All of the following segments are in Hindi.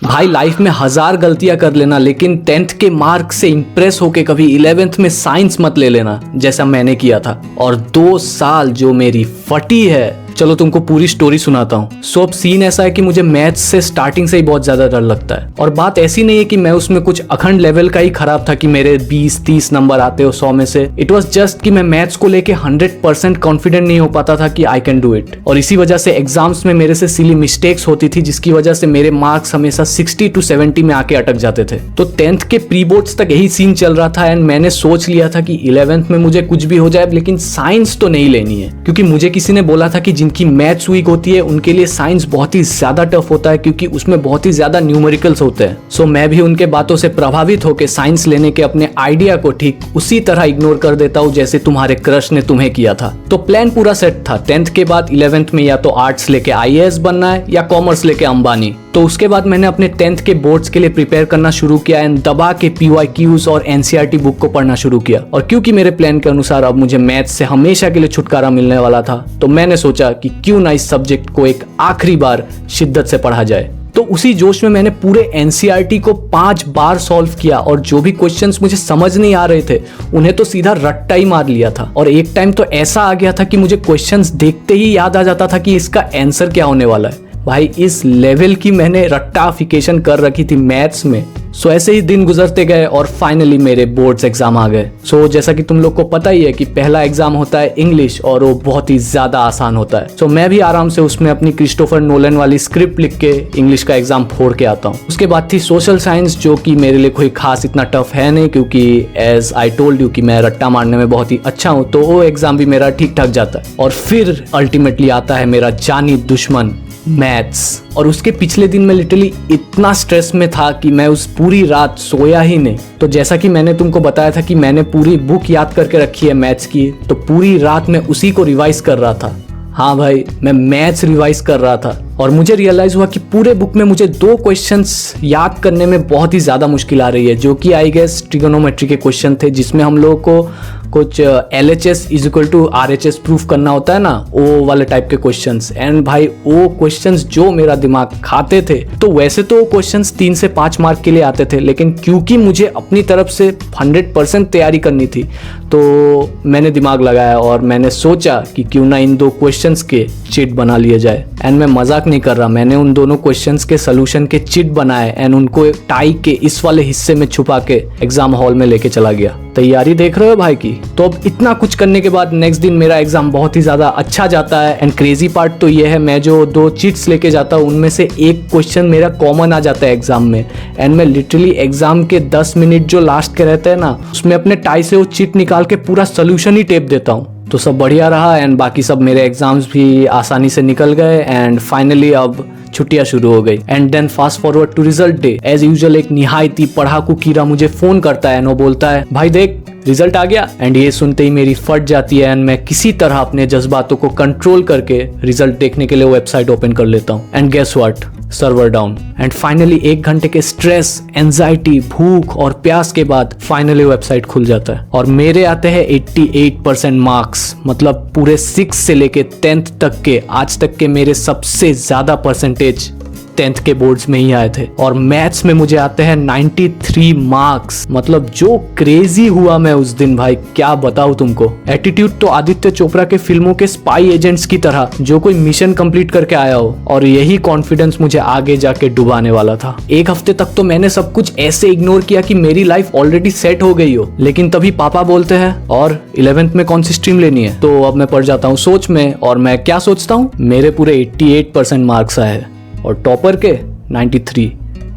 भाई लाइफ में 1000 गलतियां कर लेना, लेकिन 10th के मार्क से इंप्रेस होके कभी 11th में साइंस मत ले लेना जैसा मैंने किया था। और 2 साल जो मेरी फटी है, चलो तुमको पूरी स्टोरी सुनाता हूँ। सो अब सीन ऐसा है कि मुझे मैथ्स से स्टार्टिंग से ही बहुत ज्यादा डर लगता है। और बात ऐसी नहीं है कि मैं उसमें कुछ अखंड लेवल का ही खराब था कि मेरे 20-30 नंबर आते हो 100 में से। इट वॉज जस्ट कि मैं मैथ्स को लेके 100% कॉन्फिडेंट नहीं हो पाता था कि आई कैन डू इट। और इसी वजह से एग्जाम्स में मेरे से सिली मिस्टेक्स होती थी, जिसकी वजह से मेरे मार्क्स हमेशा 60 to 70 में आके अटक जाते थे। तो 10th के प्री बोर्ड्स तक यही सीन चल रहा था एंड मैंने सोच लिया था कि 11th में मुझे कुछ भी हो जाए लेकिन साइंस तो नहीं लेनी है, क्योंकि मुझे किसी ने बोला था कि जिनकी मैथ्स वीक होती है उनके लिए साइंस बहुत ही ज्यादा टफ होता है, क्योंकि उसमें बहुत ही ज्यादा न्यूमेरिकल्स होते हैं। सो मैं भी उनके बातों से प्रभावित होकर साइंस लेने के अपने आइडिया को ठीक उसी तरह इग्नोर कर देता हूँ जैसे तुम्हारे क्रश ने तुम्हें किया था। तो प्लान पूरा सेट था। 10th के बाद 11th में या तो आर्ट्स लेके IAS बनना है या कॉमर्स लेके अंबानी। तो उसके बाद मैंने अपने 10th के बोर्ड्स के लिए प्रिपेयर करना शुरू किया एंड दबा के PYQs और NCERT बुक को पढ़ना शुरू किया। और क्योंकि मेरे प्लान के अनुसार अब मुझे मैथ्स से हमेशा के लिए छुटकारा मिलने वाला था, तो मैंने सोचा कि क्यों ना इस सब्जेक्ट को एक आखिरी बार शिद्दत से पढ़ा जाए। तो उसी जोश में मैंने पूरे NCERT को 5 बार सॉल्व किया और जो भी क्वेश्चंस मुझे समझ नहीं आ रहे थे उन्हें तो सीधा रट्टा ही मार लिया था। और एक टाइम तो ऐसा आ गया था कि मुझे क्वेश्चंस देखते ही याद आ जाता था कि इसका आंसर क्या होने वाला है। भाई इस लेवल की मैंने रट्टाफिकेशन कर रखी थी मैथ्स में। सो ऐसे ही दिन गुजरते गए और फाइनली मेरे बोर्ड्स एग्जाम आ गए। सो जैसा कि तुम लोग को पता ही है कि पहला एग्जाम होता है इंग्लिश और वो बहुत ही ज्यादा आसान होता है। सो मैं भी आराम से उसमें अपनी क्रिस्टोफर नोलन वाली स्क्रिप्ट लिख के इंग्लिश का एग्जाम फोड़ के आता हूँ। उसके बाद थी सोशल साइंस, जो कि मेरे लिए कोई खास इतना टफ है नहीं, क्योंकि एज आई टोल्ड यू कि मैं रट्टा मारने में बहुत ही अच्छा हूँ, तो वो एग्जाम भी मेरा ठीक ठाक जाता है। और फिर अल्टीमेटली आता है मेरा जानी दुश्मन मैथ्स। और उसके पिछले दिन मैं लिटरली इतना स्ट्रेस में था कि मैं उस पूरी रात सोया ही नहीं। तो जैसा कि मैंने तुमको बताया था कि मैंने पूरी बुक याद करके रखी है मैथ्स की, तो पूरी रात मैं उसी को रिवाइज कर रहा था। हाँ भाई, मैं मैथ्स रिवाइज कर रहा था और मुझे रियलाइज हुआ कि पूरे बुक में मुझे 2 क्वेश्चंस याद करने में बहुत ही ज़्यादा मुश्किल आ रही है, जो कि आई गेस ट्रिगोनोमेट्री के क्वेश्चन थे, जिसमें हम लोगों को कुछ LHS = RHS प्रूफ करना होता है ना, वो वाले टाइप के क्वेश्चंस। एंड भाई वो क्वेश्चंस जो मेरा दिमाग खाते थे, तो वैसे तो क्वेश्चंस 3 से 5 मार्क के लिए आते थे, लेकिन क्योंकि मुझे अपनी तरफ से 100% तैयारी करनी थी, तो मैंने दिमाग लगाया और मैंने सोचा कि क्यों ना इन 2 क्वेश्चंस के चिट बना लिए जाए। एंड मैं मजाक नहीं कर रहा, मैंने उन दोनों क्वेश्चंस के सोल्यूशन के चिट बनाए एंड उनको टाई के इस वाले हिस्से में छुपा के एग्जाम हॉल में लेके चला गया। तैयारी देख रहे हो भाई की। तो अब इतना कुछ करने के बाद नेक्स्ट दिन मेरा एग्जाम बहुत ही ज्यादा अच्छा जाता है। एंड क्रेजी पार्ट तो ये है, मैं जो 2 चिट्स लेके जाता हूँ उनमें से एक क्वेश्चन मेरा कॉमन आ जाता है एग्जाम में। एंड मैं लिटरली एग्जाम के 10 मिनट जो लास्ट के रहते हैं ना, उसमें अपने टाई से वो चिट निकाल के पूरा सोल्यूशन ही टेप देता हूँ। तो सब बढ़िया रहा एंड बाकी सब मेरे एग्जाम्स भी आसानी से निकल गए एंड फाइनली अब छुट्टियां शुरू हो गई। And then fast forward to result day. As usual एक निहायती पढ़ाकू कीड़ा मुझे फोन करता है एंड वो बोलता है, भाई देख रिजल्ट आ गया। एंड ये सुनते ही मेरी फट जाती है एंड मैं किसी तरह अपने जज्बातों को कंट्रोल करके रिजल्ट देखने के लिए वेबसाइट ओपन कर लेता हूँ। And guess what, server down. And finally 1 घंटे के स्ट्रेस, एंजाइटी, भूख और प्यास के बाद फाइनली वेबसाइट खुल जाता है और मेरे आते हैं 88% मार्क्स। मतलब पूरे 6 से लेके 10th तक के आज तक के मेरे सबसे ज्यादा परसेंटेज 10th के बोर्ड्स में ही आए थे। और मैथ्स में मुझे आते हैं 93 मार्क्स। मतलब जो क्रेजी हुआ मैं उस दिन भाई, क्या बताऊं तुमको। एटीट्यूड तो आदित्य चोपड़ा के फिल्मों के स्पाई एजेंट्स की तरह, जो कोई मिशन कंप्लीट करके आया हो, और यही कॉन्फिडेंस मुझे आगे जाके डुबाने वाला था। 1 हफ्ते तक तो मैंने सब कुछ ऐसे इग्नोर किया कि मेरी लाइफ ऑलरेडी सेट हो गई हो, लेकिन तभी पापा बोलते हैं, और 11th में कौन सी स्ट्रीम लेनी है। तो अब मैं पढ़ जाता हूँ सोच में, और मैं क्या सोचता हूँ, मेरे पूरे 88% मार्क्स आए और टॉपर के 93,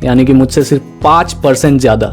यानी कि मुझसे सिर्फ 5% ज़्यादा,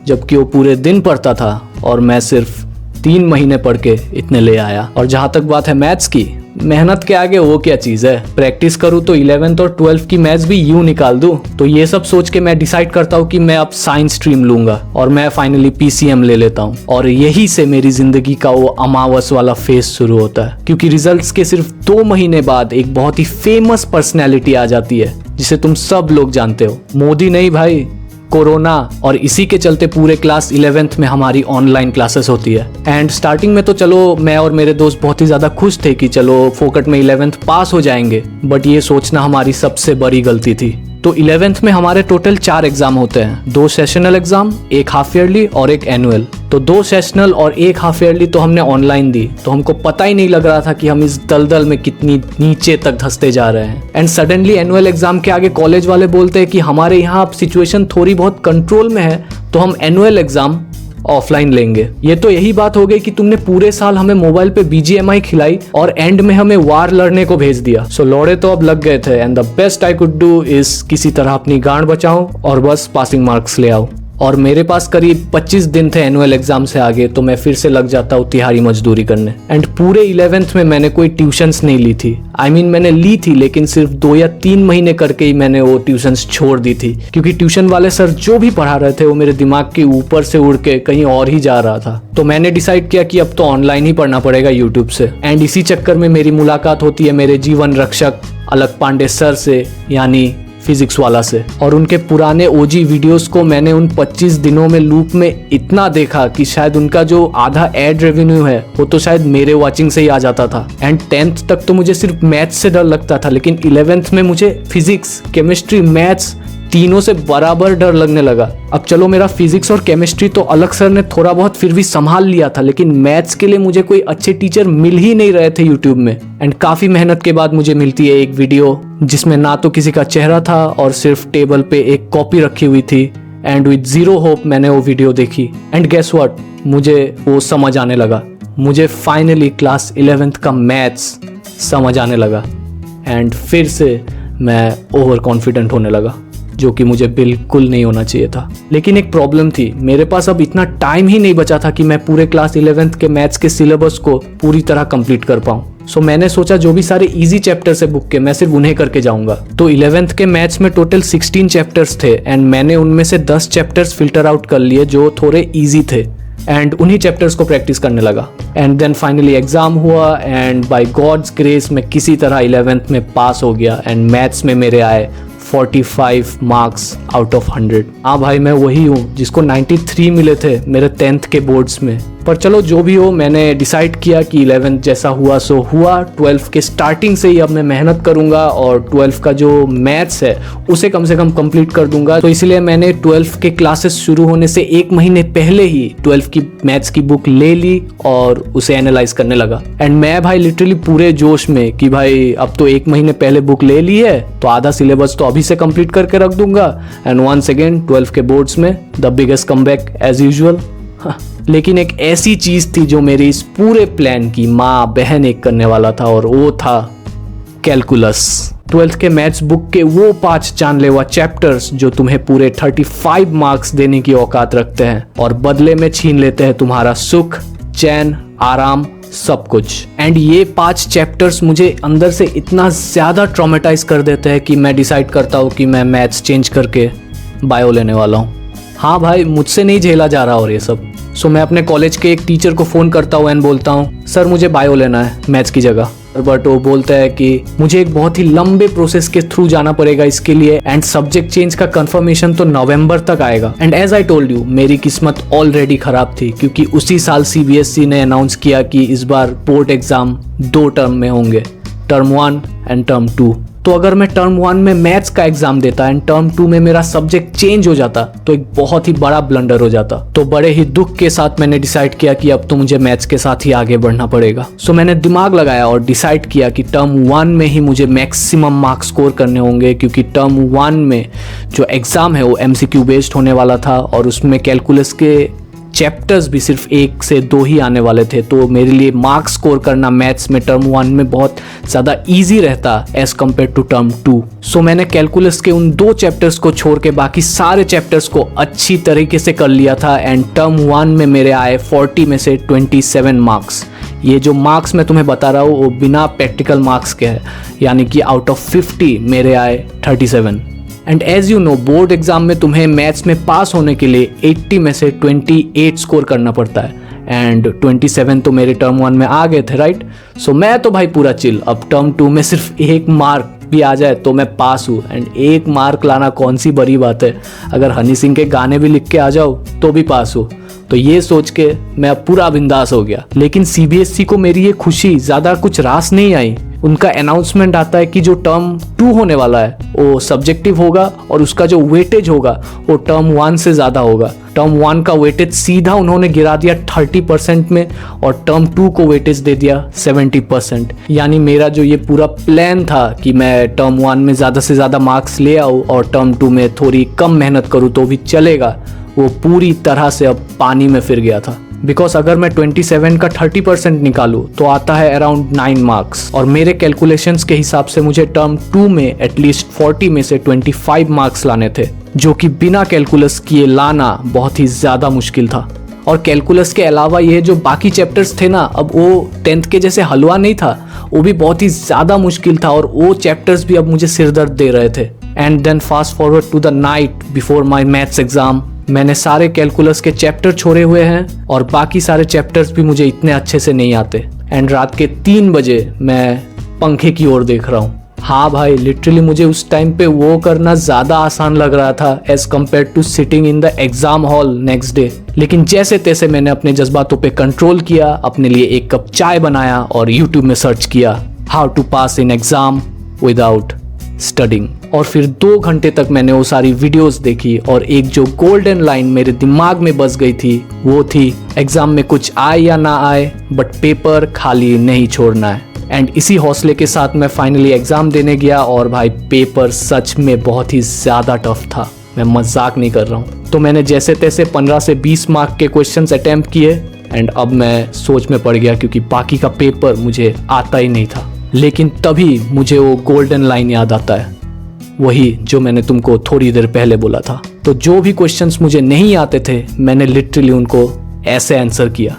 जबकि वो पूरे दिन पढ़ता था और मैं सिर्फ 3 महीने पढ़ के इतने ले आया। और जहाँ तक बात है मैथ्स की, मेहनत के आगे वो क्या चीज़ है। प्रैक्टिस करूँ तो 11th और 12th की मैथ्स भी यूं निकाल दूँ। तो ये सब सोच के मैं डिसाइड करता हूँ कि मैं अब साइंस स्ट्रीम लूंगा और मैं फाइनली PCM ले लेता हूँ। और यही से मेरी जिंदगी का वो अमावस वाला फेज शुरू होता है, क्योंकि रिजल्ट्स के सिर्फ 2 महीने बाद एक बहुत ही फेमस पर्सनैलिटी आ जाती है, जिसे तुम सब लोग जानते हो। मोदी नहीं भाई, कोरोना। और इसी के चलते पूरे क्लास 11th में हमारी ऑनलाइन क्लासेस होती है। एंड स्टार्टिंग में तो चलो मैं और मेरे दोस्त बहुत ही ज़्यादा खुश थे कि चलो फोकट में 11th पास हो जाएंगे, बट ये सोचना हमारी सबसे बड़ी गलती थी, तो 11th में हमारे टोटल 4 एग्जाम होते हैं, 2 सेशनल एग्जाम, 1 हाफ ईयरली और 1 एनुअल। तो 2 सेशनल और 1 हाफ ईयरली तो हमने ऑनलाइन दी, तो हमको पता ही नहीं लग रहा था कि हम इस दलदल में कितनी नीचे तक धंसते जा रहे हैं। एंड सडनली एनुअल एग्जाम के आगे कॉलेज वाले बोलते हैं कि हमारे यहाँ सिचुएशन थोड़ी बहुत कंट्रोल में है, तो हम एनुअल एग्जाम ऑफलाइन लेंगे। ये तो यही बात हो गई कि तुमने पूरे साल हमें मोबाइल पे BGMI खिलाई और एंड में हमें वार लड़ने को भेज दिया। सो लौड़े तो अब लग गए थे and the best I could do is किसी तरह अपनी गांड बचाऊं और बस पासिंग मार्क्स ले आओ। और मेरे पास करीब 25 दिन थे एनुअल एग्जाम से आगे, तो मैं फिर से लग जाता हूँ तिहाड़ी मजदूरी करने। एंड पूरे 11th में मैंने कोई ट्यूशंस नहीं ली थी। मैंने ली थी लेकिन सिर्फ 2 या 3 महीने करके ही मैंने वो ट्यूशंस छोड़ दी थी, क्योंकि ट्यूशन वाले सर जो भी पढ़ा रहे थे वो मेरे दिमाग के ऊपर से उड़ के कहीं और ही जा रहा था। तो मैंने डिसाइड किया कि अब तो ऑनलाइन ही पढ़ना पड़ेगा यूट्यूब से। एंड इसी चक्कर में मेरी मुलाकात होती है मेरे जीवन रक्षक अलक पांडे सर से, यानी फिजिक्स वाला से। और उनके पुराने OG वीडियोस को मैंने उन 25 दिनों में लूप में इतना देखा कि शायद उनका जो आधा एड रेवेन्यू है वो तो शायद मेरे वॉचिंग से ही आ जाता था। एंड 10th तक तो मुझे सिर्फ मैथ्स से डर लगता था, लेकिन 11th में मुझे फिजिक्स, केमिस्ट्री, मैथ्स तीनों से बराबर डर लगने लगा। अब चलो मेरा फिजिक्स और केमिस्ट्री तो अलग सर ने थोड़ा बहुत फिर भी संभाल लिया था, लेकिन मैथ्स के लिए मुझे कोई अच्छे टीचर मिल ही नहीं रहे थे यूट्यूब में। एंड काफी मेहनत के बाद मुझे मिलती है एक वीडियो जिसमें ना तो किसी का चेहरा था और सिर्फ टेबल पे एक कॉपी रखी हुई थी। एंड विद जीरो होप मैंने वो वीडियो देखी एंड गेस व्हाट, मुझे वो समझ आने लगा। मुझे फाइनली क्लास 11th का मैथ्स समझ आने लगा एंड फिर से मैं ओवर कॉन्फिडेंट होने लगा, जो कि मुझे बिल्कुल नहीं होना चाहिए था। लेकिन एक प्रॉब्लम थी, मेरे पास अब इतना टाइम ही नहीं बचा था कि मैं पूरे क्लास 11th के मैथ्स के सिलेबस को पूरी तरह कंप्लीट कर पाऊँ। सो मैंने सोचा जो भी सारे इजी चैप्टर्स है बुक के मैं सिर्फ उन्हें करके जाऊंगा। तो 11th के मैथ्स में टोटल 16 चैप्टर्स थे एंड मैंने उनमें से 10 चैप्टर्स फिल्टर आउट कर लिए जो थोड़े इजी थे एंड उन्हीं चैप्टर्स को प्रैक्टिस करने लगा। एंड देन फाइनली एग्जाम हुआ एंड बाय गॉड्स ग्रेस मैं किसी तरह 11th में पास हो गया एंड मैथ्स में मेरे आए 45 मार्क्स आउट ऑफ 100। हाँ भाई, मैं वही हूँ जिसको 93 मिले थे मेरे 10th के बोर्ड्स में। पर चलो जो भी हो, मैंने डिसाइड किया कि 11th जैसा हुआ सो हुआ। 12th के स्टार्टिंग से ही अब मैं मेहनत करूंगा और 12th का जो मैथ्स है उसे कम से कम कंप्लीट कर दूंगा। तो इसलिए मैंने 12th के क्लासेस शुरू होने से 1 महीने पहले ही 12th की मैथ्स की बुक ले ली और उसे एनालाइज करने लगा। एंड मैं भाई लिटरली पूरे जोश में कि भाई अब तो 1 महीने पहले बुक ले ली है तो आधा सिलेबस तो अभी से कंप्लीट करके रख दूंगा। एंड वंस अगेन 12th के बोर्ड्स में the biggest comeback as usual. लेकिन एक ऐसी चीज थी जो मेरी इस पूरे प्लान की माँ बहन एक करने वाला था और वो था कैलकुलस। 12th के मैथ्स बुक के वो 5 जानलेवा चैप्टर्स जो तुम्हें पूरे 35 मार्क्स देने की औकात रखते हैं और बदले में छीन लेते हैं तुम्हारा सुख, चैन, आराम, सब कुछ। एंड ये 5 चैप्टर्स मुझे अंदर से इतना ज्यादा ट्रॉमेटाइज कर देते हैं कि मैं डिसाइड करता हूँ कि मैं मैथ्स चेंज करके बायो लेने वाला हूँ। हाँ भाई, मुझसे नहीं झेला जा रहा और ये सब। सो मैं अपने कॉलेज के एक टीचर को फ़ोन करता हूँ एंड बोलता हूँ सर मुझे बायो लेना है मैथ्स की जगह। बट वो बोलता है कि मुझे एक बहुत ही लंबे प्रोसेस के थ्रू जाना पड़ेगा इसके लिए एंड सब्जेक्ट चेंज का कंफर्मेशन तो नवंबर तक आएगा। And as I told you, मेरी किस्मत ऑलरेडी खराब थी क्योंकि उसी साल CBSE ने अनाउंस किया कि इस बार बोर्ड एग्जाम 2 टर्म में होंगे, टर्म 1 एंड टर्म 2। तो अगर मैं टर्म 1 में मैथ्स का एग्जाम देता एंड टर्म 2 में मेरा सब्जेक्ट चेंज हो जाता तो एक बहुत ही बड़ा ब्लंडर हो जाता। तो बड़े ही दुख के साथ मैंने डिसाइड किया कि अब तो मुझे मैथ्स के साथ ही आगे बढ़ना पड़ेगा। सो मैंने दिमाग लगाया और डिसाइड किया कि टर्म 1 में ही मुझे मैक्सिमम मार्क्स स्कोर करने होंगे, क्योंकि टर्म 1 में जो एग्जाम है वो MCQ बेस्ड होने वाला था और उसमें कैलकुलस के चैप्टर्स भी सिर्फ 1 से 2 ही आने वाले थे। तो मेरे लिए मार्क्स स्कोर करना मैथ्स में टर्म 1 में बहुत ज़्यादा इजी रहता एज कम्पेयर टू टर्म 2। सो मैंने कैलकुलस के उन 2 चैप्टर्स को छोड़ के बाकी सारे चैप्टर्स को अच्छी तरीके से कर लिया था एंड टर्म 1 में मेरे आए 40 में से 27 मार्क्स। ये जो मार्क्स मैं तुम्हें बता रहा हूँ वो बिना प्रैक्टिकल मार्क्स के है, यानी कि आउट ऑफ 50 मेरे आए 37। And as you know, board exam में तुम्हें मैथ्स में पास होने के लिए 80 में से 28 स्कोर करना पड़ता है एंड 27 तो मेरे टर्म 1 में आ गए थे, राइट। सो मैं तो भाई पूरा चिल, अब टर्म 2 में सिर्फ 1 मार्क भी आ जाए तो मैं पास हूँ। एंड 1 मार्क लाना कौन सी बड़ी बात है, अगर हनी सिंह के गाने भी लिख के आ जाओ तो भी पास हूँ। तो ये सोच के मैं अब पूरा बिंदास हो गया। लेकिन CBSE को मेरी ये खुशी ज़्यादा कुछ रास नहीं आई। उनका अनाउंसमेंट आता है कि जो टर्म 2 होने वाला है वो सब्जेक्टिव होगा और उसका जो वेटेज होगा वो टर्म 1 से ज़्यादा होगा। टर्म 1 का वेटेज सीधा उन्होंने गिरा दिया 30% में और टर्म 2 को वेटेज दे दिया 70%। यानी मेरा जो ये पूरा प्लान था कि मैं टर्म 1 में ज़्यादा से ज़्यादा मार्क्स ले आऊँ और टर्म 2 में थोड़ी कम मेहनत करूँ तो भी चलेगा, वो पूरी तरह से अब पानी में फिर गया था। बिकॉज अगर मैं 27 का 30% निकालूँ तो आता है अराउंड 9 मार्क्स और मेरे कैलकुलेशंस के हिसाब से मुझे टर्म 2 में एटलीस्ट 40 में से 25 मार्क्स लाने थे, जो कि बिना कैलकुलस किए लाना बहुत ही ज़्यादा मुश्किल था। और कैलकुलस के अलावा ये जो बाकी चैप्टर्स थे ना, अब वो 10th के जैसे हलवा नहीं था, वो भी बहुत ही ज़्यादा मुश्किल था और वो चैप्टर्स भी अब मुझे सिरदर्द दे रहे थे। And then fast forward to the night before my maths exam, मैंने सारे कैलकुलस के चैप्टर छोड़े हुए हैं और बाकी सारे चैप्टर्स भी मुझे इतने अच्छे से नहीं आते। एंड रात के 3 बजे मैं पंखे की ओर देख रहा हूँ। हाँ भाई, लिटरली मुझे उस टाइम पे वो करना ज़्यादा आसान लग रहा था as compare to sitting in the exam hall next day. लेकिन जैसे तैसे मैंने अपने जज्बातों पे कंट्रोल किया, अपने लिए एक कप चाय बनाया और यूट्यूब में सर्च किया how to pass in exam without studying. और फिर 2 घंटे तक मैंने वो सारी वीडियोस देखी और एक जो गोल्डन लाइन मेरे दिमाग में बस गई थी वो थी, एग्जाम में कुछ आए या ना आए बट पेपर खाली नहीं छोड़ना है। एंड इसी हौसले के साथ मैं फाइनली एग्जाम देने गया और भाई पेपर सच में बहुत ही ज़्यादा टफ था, मैं मजाक नहीं कर रहा हूँ। तो मैंने जैसे तैसे 15 से 20 मार्क के क्वेश्चंस अटेम्प्ट किए एंड अब मैं सोच में पड़ गया क्योंकि बाकी का पेपर मुझे आता ही नहीं था। लेकिन तभी मुझे वो गोल्डन लाइन याद आता है, वही जो मैंने तुमको थोड़ी देर पहले बोला था। तो जो भी क्वेश्चंस मुझे नहीं आते थे मैंने लिटरली उनको ऐसे आंसर किया।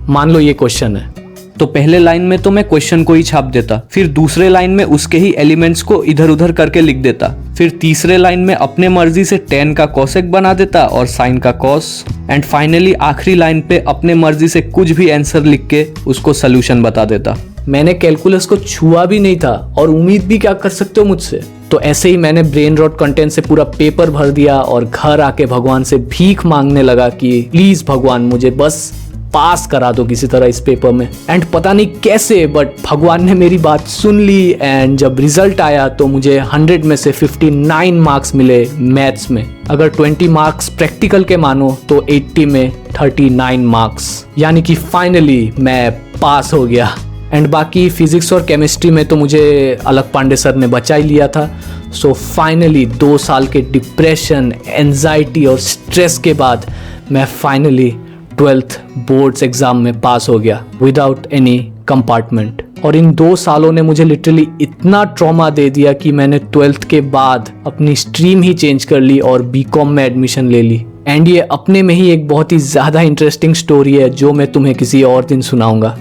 मान लो ये क्वेश्चन है तो पहले लाइन में तो मैं क्वेश्चन को ही छाप देता, फिर दूसरे लाइन में उसके ही एलिमेंट्स को इधर उधर करके लिख देता, फिर तीसरे लाइन में अपने मर्जी से tan का कोसेक बना देता और sin का cos, एंड फाइनली आखिरी लाइन पे अपने मर्जी से कुछ भी आंसर लिख के उसको सोल्यूशन बता देता। मैंने कैलकुलस को छुआ भी नहीं था और उम्मीद भी क्या कर सकते हो मुझसे। तो ऐसे ही मैंने ब्रेन रॉट कंटेंट से पूरा पेपर भर दिया और घर आके भगवान से भीख मांगने लगा कि प्लीज भगवान मुझे बस पास करा दो किसी तरह इस पेपर में। एंड पता नहीं कैसे बट भगवान ने मेरी बात सुन ली एंड जब रिजल्ट आया तो मुझे 100 में से 59 मार्क्स मिले मैथ्स में। अगर 20 मार्क्स प्रैक्टिकल के मानो तो 80 में 39 मार्क्स, यानी कि फाइनली मैं पास हो गया। एंड बाकी फिजिक्स और केमिस्ट्री में तो मुझे अलग पांडे सर ने बचा ही लिया था। सो फाइनली 2 साल के डिप्रेशन, एंजाइटी और स्ट्रेस के बाद मैं फाइनली 12th बोर्ड्स एग्जाम में पास हो गया विदाउट एनी कंपार्टमेंट। और इन 2 सालों ने मुझे लिटरली इतना ट्रॉमा दे दिया कि मैंने 12th के बाद अपनी स्ट्रीम ही चेंज कर ली और बीकॉम में एडमिशन ले ली। एंड ये अपने में ही एक बहुत ही ज़्यादा इंटरेस्टिंग स्टोरी है जो मैं तुम्हें किसी और दिन सुनाऊंगा।